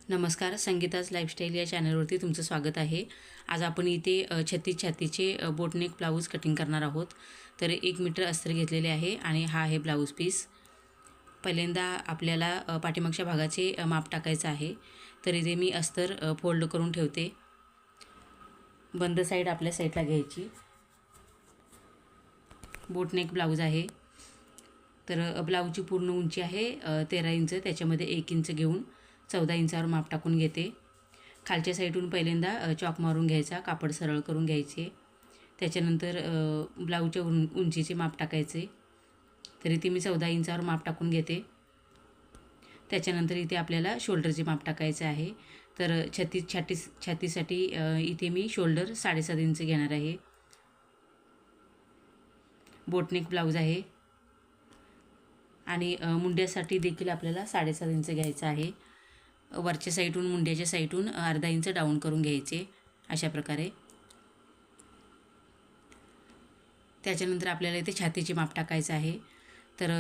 नमस्कार, संगीताज लाईफस्टाईल या चॅनलवरती तुमचं स्वागत आहे. आज आपण इथे 36 छातीचे बोटनेक ब्लाऊज कटिंग करणार आहोत. तर 1 मीटर अस्तर घेतलेले आहे आणि हा आहे ब्लाऊज पीस. पहिल्यांदा आपल्याला पाठीमागच्या भागाचे माप टाकायचं आहे. तर इथे मी अस्तर फोल्ड करून ठेवते. बंद साईड आपल्या साईडला घ्यायची. बोटनेक ब्लाऊज आहे. तर ब्लाऊजची पूर्ण उंची आहे 13 इंच. त्याच्यामध्ये 1 इंच घेऊन 14 इंचावर माप टाकून घेते. खालच्या साईडून पहिल्यांदा चॉक मारून घ्यायचा, कापड सरळ करून घ्यायचे. त्याच्यानंतर ब्लाऊजच्या उंचीचे माप टाकायचे. तर इथे मी 14 इंचावर माप टाकून घेते. त्याच्यानंतर इथे आपल्याला शोल्डरचे माप टाकायचे आहे. तर छातीसाठी इथे मी शोल्डर 7.5 इंच घेणार आहे. बोटनेक ब्लाऊज आहे आणि मुंड्यासाठी देखील आपल्याला 7.5 इंच घ्यायचं आहे. वरच्या साईडून मुंड्याच्या साईडून अर्धा इंच डाऊन करून घ्यायचे अशा प्रकारे. त्याच्यानंतर आपल्याला इथे छातीचे माप टाकायचं आहे. तर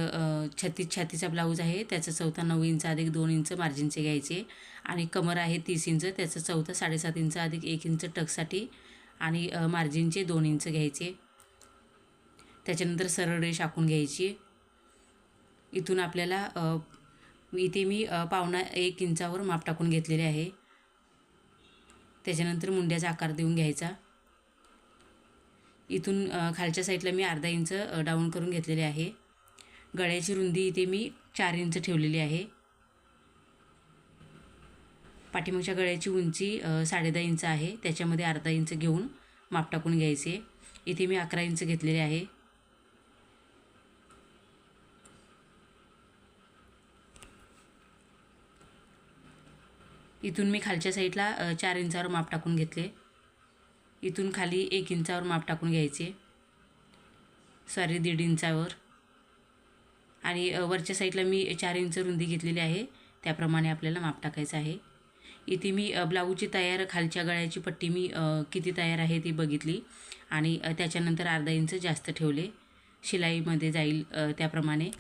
छातीचा ब्लाऊज आहे, त्याचं चौथा 9 इंच अधिक 2 इंच मार्जिनचे घ्यायचे आणि कमर आहे 30 इंच, त्याचं चौथा 7.5 इंच अधिक 1 इंच टक्ससाठी आणि मार्जिनचे 2 इंच घ्यायचे. त्याच्यानंतर सरळ रेष आखून घ्यायची. इथून आपल्याला इथे मी पावणा 1 इंचावर माप टाकून घेतलेले आहे. त्याच्यानंतर मुंड्याचा आकार देऊन घ्यायचा. इथून खालच्या साईडला मी अर्धा इंच डाऊन करून घेतलेले आहे. गळ्याची रुंदी इथे मी 4 इंच ठेवलेली आहे. पाठीमागच्या गळ्याची उंची 10.5 इंच आहे. त्याच्यामध्ये अर्धा इंच घेऊन माप टाकून घ्यायचे. इथे मी 11 इंच घेतलेले आहे. इथून मी खालच्या साईडला 4 इंचावर माप टाकून घेतले. इथून खाली 1 इंचावर माप टाकून घ्यायचे, 1.5 इंचावर. आणि वरच्या साईडला मी 4 इंच रुंदी घेतलेली आहे, त्याप्रमाणे आपल्याला माप टाकायचं आहे. इथे मी ब्लाऊजची खालच्या गळ्याची पट्टी मी किती तयार आहे ती बघितली आणि त्याच्यानंतर अर्धा इंच जास्त ठेवले, शिलाईमध्ये जाईल त्याप्रमाणे.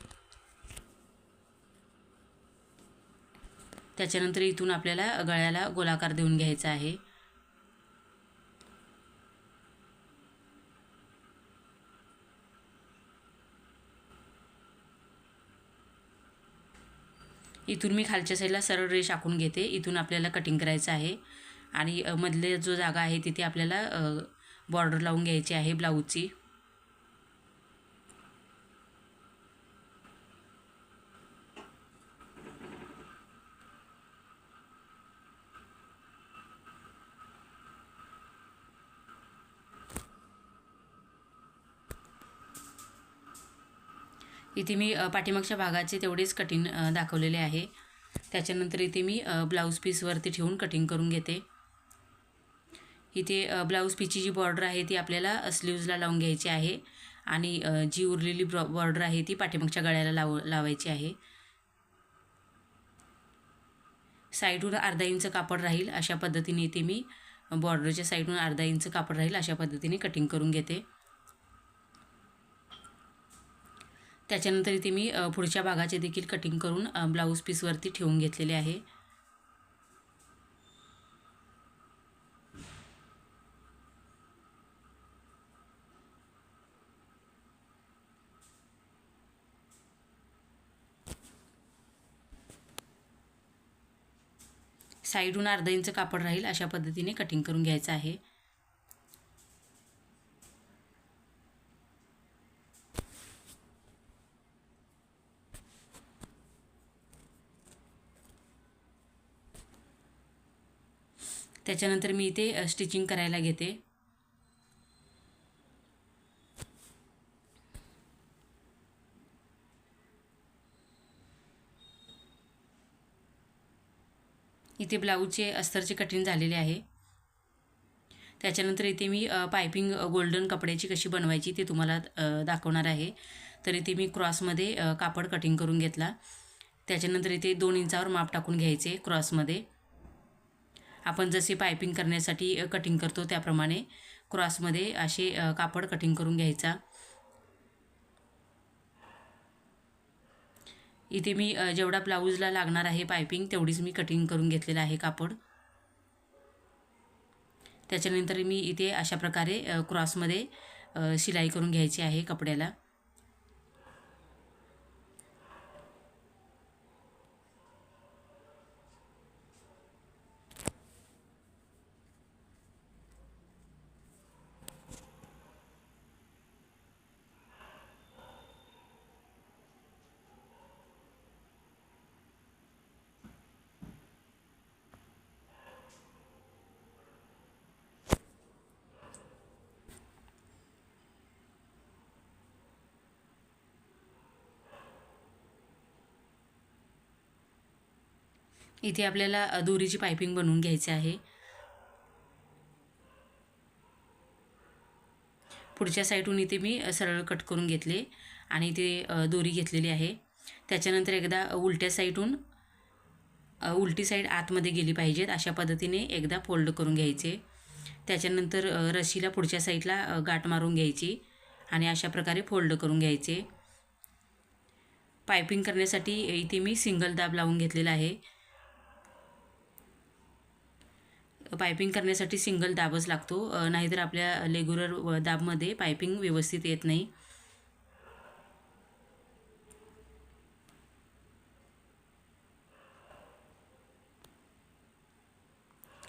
त्याच्यानंतर इथून आपल्याला गळ्याला गोलाकार देऊन घ्यायचा आहे. इथून मी खालच्या साईडला सरळ रेष आखून घेते. इथून आपल्याला कटिंग करायचं आहे आणि मधले जो जागा आहे तिथे आपल्याला बॉर्डर लावून घ्यायची आहे ब्लाऊजची. इथे मी पाठीमागच्या भागाचे तेवढेच कटिंग दाखवलेले आहे. त्याच्यानंतर इथे मी ब्लाऊज पीसवरती ठेवून कटिंग करून घेते. इथे ब्लाऊज पीसची जी बॉर्डर आहे ती आपल्याला स्लीव्जला लावून घ्यायची आहे आणि जी उरलेली बॉर्डर आहे ती पाठीमागच्या गळ्याला लावायची आहे. साईडून अर्धा इंच कापड राहील अशा पद्धतीने इथे मी बॉर्डरच्या साईडून अर्धा इंच कापड राहील अशा पद्धतीने कटिंग करून घेते. त्याच्यानंतर इथे मी पुढच्या भागाचे देखील कटिंग करून ब्लाऊज पीसवरती ठेवून घेतलेले आहे. साईडून अर्धा इंच कापड राहील अशा पद्धतीने कटिंग करून घ्यायचं आहे. त्याच्यानंतर मी इथे स्टिचिंग करायला घेते. इथे ब्लाऊजचे अस्तरचे कटिंग झालेले आहे. त्याच्यानंतर इथे मी पायपिंग गोल्डन कपड्याची कशी बनवायची ते तुम्हाला दाखवणार आहे. तर इथे मी क्रॉसमध्ये कापड कटिंग करून घेतला. त्याच्यानंतर इथे 2 इंचावर माप टाकून घ्यायचे. क्रॉसमध्ये आपण जसे पायपिंग करण्यासाठी कटिंग करतो त्याप्रमाणे क्रॉसमध्ये असे कापड कटिंग करून घ्यायचा. इथे मी जेवढा ब्लाऊजला लागणार आहे पायपिंग तेवढीच मी कटिंग करून घेतलेलं आहे कापड. त्याच्यानंतर मी इथे अशा प्रकारे क्रॉसमध्ये शिलाई करून घ्यायची आहे कपड्याला. इथे आपल्याला दोरीची पायपिंग बनवून घ्यायची आहे. पुढच्या साईडून इथे मी सरळ कट करून घेतले आणि इथे दोरी घेतलेली आहे. त्याच्यानंतर एकदा उलट्या साईडून उलटी साईड आतमध्ये गेली पाहिजेत अशा पद्धतीने एकदा फोल्ड करून घ्यायचे. त्याच्यानंतर रशीला पुढच्या साईडला गाठ मारून घ्यायची आणि अशा प्रकारे फोल्ड करून घ्यायचे. पायपिंग करण्यासाठी इथे मी सिंगल दाब लावून घेतलेला आहे. पायपिंग करण्यासाठी सिंगल दाबच लागतो, नाहीतर आपल्या रेग्युलर दाबमध्ये पायपिंग व्यवस्थित येत नाही.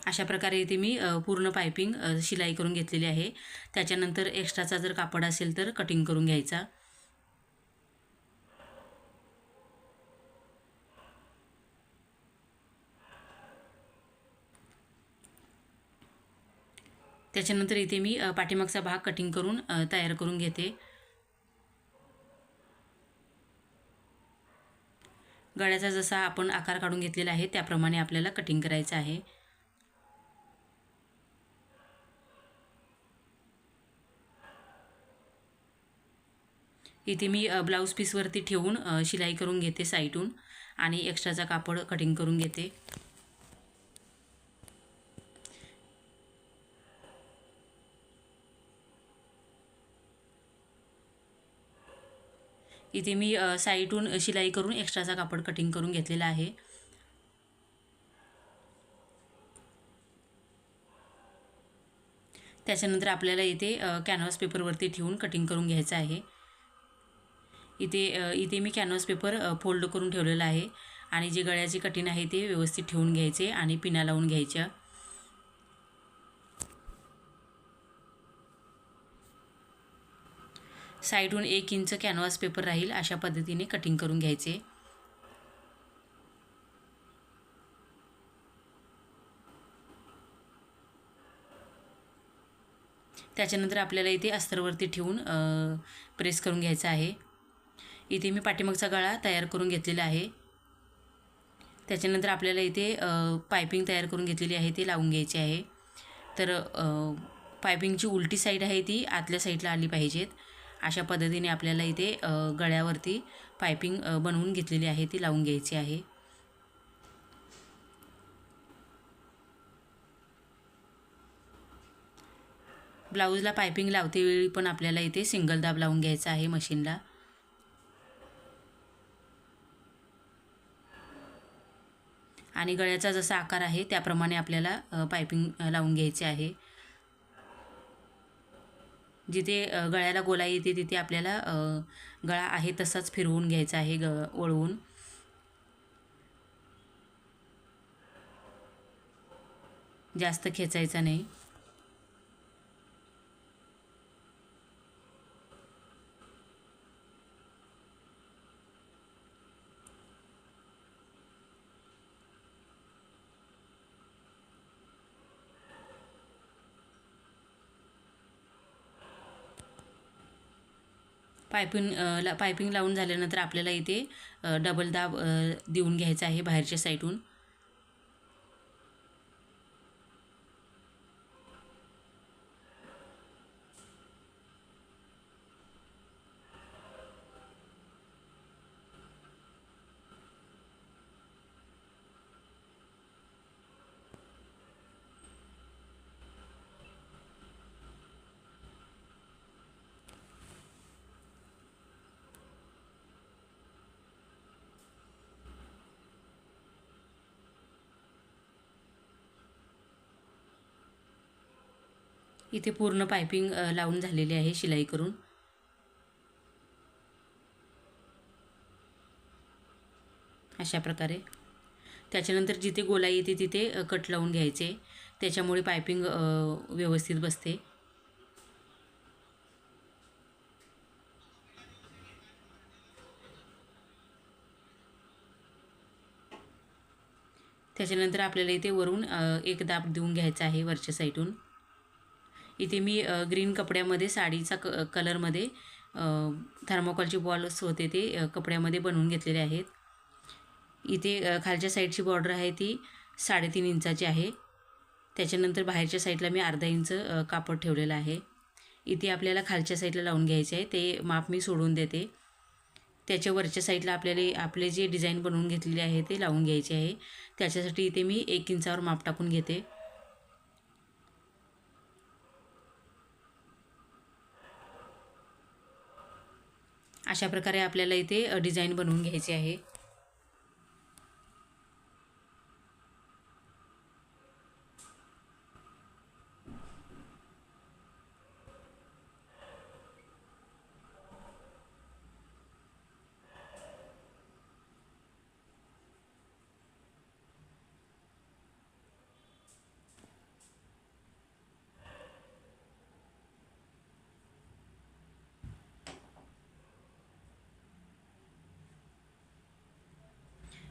अशा प्रकारे इथे मी पूर्ण पायपिंग शिलाई करून घेतलेली आहे. त्याच्यानंतर एक्स्ट्राचा जर कापड असेल तर कटिंग करून घ्यायचा. त्याच्यानंतर इथे मी पाठीमागचा भाग कटिंग करून तयार करून घेते. गळ्याचा जसा आपण आकार काढून घेतलेला आहे त्याप्रमाणे आपल्याला कटिंग करायचं आहे. इथे मी ब्लाऊज पीसवरती ठेवून शिलाई करून घेते साईडून आणि एक्स्ट्राचा कापड कटिंग करून घेते. इथे मी साईडून शिलाई करून एक्स्ट्राचा कापड कटिंग करून घेतलेला आहे. त्याच्यानंतर आपल्याला इथे कॅनव्हास पेपरवरती ठेवून कटिंग करून घ्यायचं आहे. इथे मी कॅनव्हास पेपर फोल्ड करून ठेवलेला आहे आणि जे गळ्याचे कटिंग आहे ते व्यवस्थित ठेवून घ्यायचे आणि पिना लावून घ्यायच्या. साईडून 1 इंच कॅनव्हास पेपर राहील अशा पद्धतीने कटिंग करून घ्यायचे. त्याच्यानंतर आपल्याला इथे अस्तरवरती ठेवून प्रेस करून घ्यायचं आहे. इथे मी पाठीमागचा गळा तयार करून घेतलेला आहे. त्याच्यानंतर आपल्याला इथे पायपिंग तयार करून घेतलेली आहे ते लावून घ्यायची आहे. तर पायपिंगची उलटी साईड आहे ती आतल्या साईडला आली पाहिजेत अशा पद्धतीने आपल्याला इथे गळ्यावरती पायपिंग बनवून घेतलेली आहे ती लावून घ्यायची आहे. ब्लाऊजला पायपिंग लावते वेळी पण आपल्याला इथे सिंगल दाब लावून घ्यायचा आहे मशीनला. आणि गळ्याचा जसा आकार आहे त्याप्रमाणे आपल्याला पायपिंग लावून घ्यायचे आहे. जिथे गळ्याला गोलाई येते तिथे आपल्याला गळा आहे तसाच फिरवून घ्यायचा आहे वळवून. जास्त खेचायचा नाही. पायपिंग लावून झाल्यानंतर आपल्याला इथे डबल दाब देऊन घ्यायचा आहे बाहेरच्या साईडून. इथे पूर्ण पायपिंग लावून झालेली आहे शिलाई करून. अशा प्रकारे त्याच्यानंतर जिथे गोलाई येते तिथे कट लावून घ्यायचे, त्याच्यामुळे पायपिंग व्यवस्थित बसते. त्याच्यानंतर आपल्याला इथे वरून एक दाब देऊन घ्यायचा आहे वरच्या साईडून. इथे मी ग्रीन कपड्यामध्ये साडीचा कलरमध्ये थर्मोकॉलचे बॉल्स होते ते कपड्यामध्ये बनवून घेतलेले आहेत. इथे खालच्या साईडची बॉर्डर आहे ती 3.5 इंचाची आहे. त्याच्यानंतर बाहेरच्या साईडला मी अर्धा इंच कापड ठेवलेलं आहे. इथे आपल्याला खालच्या साईडला लावून घ्यायचे आहे, ते माप मी सोडून देते. त्याच्या वरच्या साईडला आपले जे डिझाईन बनवून घेतलेले आहे ते लावून घ्यायचे आहे. त्याच्यासाठी इथे मी 1 इंचावर माप टाकून घेते. अशा प्रकारे आपल्याला इथे डिझाईन बनवून घ्यायची आहे.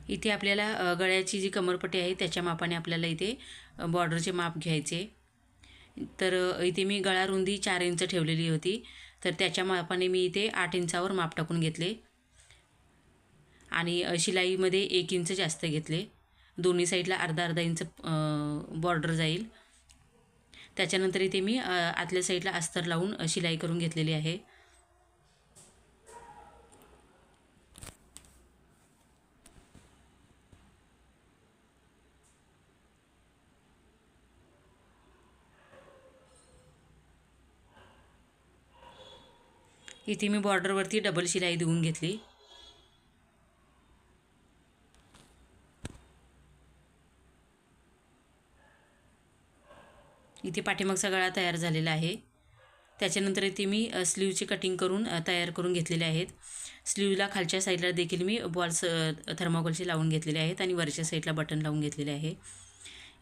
इथे आपल्याला गळ्याची जी कमरपट्टी आहे त्याच्या मापाने आपल्याला इथे बॉर्डरचे माप घ्यायचे. तर इथे मी गळा रुंदी 4 इंच ठेवलेली होती, तर त्याच्या मापाने मी इथे 8 इंचावर माप टाकून घेतले आणि शिलाईमध्ये 1 इंच जास्त घेतले. दोन्ही साईडला अर्धा इंच बॉर्डर जाईल. त्याच्यानंतर इथे मी आतल्या साईडला अस्तर लावून शिलाई करून घेतलेली आहे. इथे मी बॉर्डरवरती डबल शिलाई देऊन घेतली. इथे पाठीमागचा गळा तयार झालेला आहे. त्याच्यानंतर इथे मी स्लीवची कटिंग करून तयार करून घेतलेले आहेत. स्लीवला खालच्या साईडला देखील मी बॉल्स थर्माकोलचे लावून घेतलेले आहेत आणि वरच्या साईडला बटन लावून घेतलेले आहे.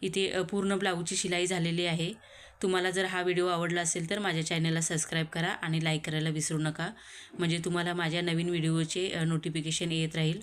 इथे पूर्ण ब्लाऊजची शिलाई झालेली आहे. तुम्हाला जर हा व्हिडिओ आवडला असेल तर माझ्या चॅनलला सबस्क्राईब करा आणि लाईक करायला विसरू नका, म्हणजे तुम्हाला माझ्या नवीन व्हिडिओचे नोटिफिकेशन येत राहील.